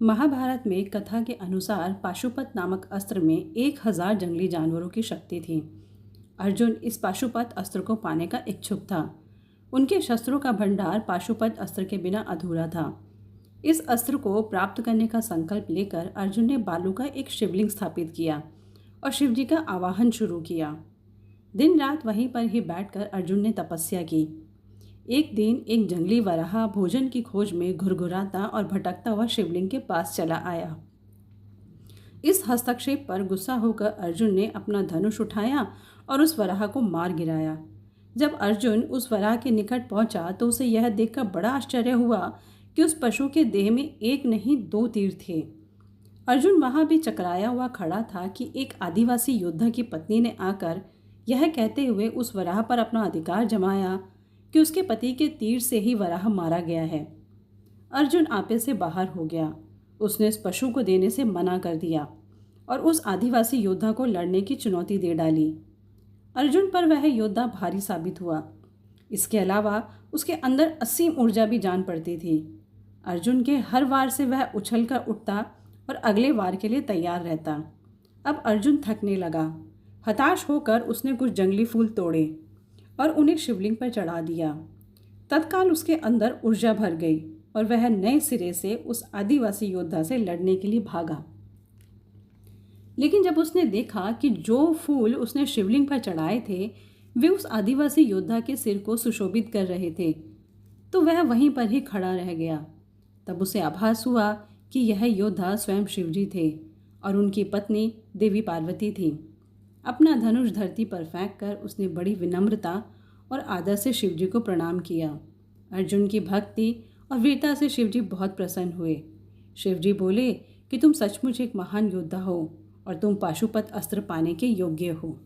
महाभारत में कथा के अनुसार पाशुपत नामक अस्त्र में 1000 जंगली जानवरों की शक्ति थी। अर्जुन इस पाशुपत अस्त्र को पाने का इच्छुक था। उनके शस्त्रों का भंडार पाशुपत अस्त्र के बिना अधूरा था। इस अस्त्र को प्राप्त करने का संकल्प लेकर अर्जुन ने बालू का एक शिवलिंग स्थापित किया और शिवजी का आवाहन शुरू किया। दिन रात वहीं पर ही बैठकर अर्जुन ने तपस्या की। एक दिन एक जंगली वराह भोजन की खोज में घुरघुराता और भटकता हुआ शिवलिंग के पास चला आया। इस हस्तक्षेप पर गुस्सा होकर अर्जुन ने अपना धनुष उठाया और उस वराह को मार गिराया। जब अर्जुन उस वराह के निकट पहुंचा तो उसे यह देखकर बड़ा आश्चर्य हुआ कि उस पशु के देह में एक नहीं दो तीर थे। अर्जुन वहां भी चकराया हुआ खड़ा था कि एक आदिवासी योद्धा की पत्नी ने आकर यह कहते हुए उस वराह पर अपना अधिकार जमाया कि उसके पति के तीर से ही वराह मारा गया है। अर्जुन आपे से बाहर हो गया। उसने इस पशु को देने से मना कर दिया और उस आदिवासी योद्धा को लड़ने की चुनौती दे डाली। अर्जुन पर वह योद्धा भारी साबित हुआ। इसके अलावा उसके अंदर असीम ऊर्जा भी जान पड़ती थी। अर्जुन के हर वार से वह उछल कर उठता और अगले वार के लिए तैयार रहता। अब अर्जुन थकने लगा। हताश होकर उसने कुछ जंगली फूल तोड़े और उन्हें शिवलिंग पर चढ़ा दिया। तत्काल उसके अंदर ऊर्जा भर गई और वह नए सिरे से उस आदिवासी योद्धा से लड़ने के लिए भागा। लेकिन जब उसने देखा कि जो फूल उसने शिवलिंग पर चढ़ाए थे वे उस आदिवासी योद्धा के सिर को सुशोभित कर रहे थे, तो वह वहीं पर ही खड़ा रह गया। तब उसे आभास हुआ कि यह योद्धा स्वयं शिवजी थे और उनकी पत्नी देवी पार्वती थी। अपना धनुष धरती पर फेंककर उसने बड़ी विनम्रता और आदर से शिवजी को प्रणाम किया। अर्जुन की भक्ति और वीरता से शिवजी बहुत प्रसन्न हुए। शिवजी बोले कि तुम सचमुच एक महान योद्धा हो और तुम पाशुपत अस्त्र पाने के योग्य हो।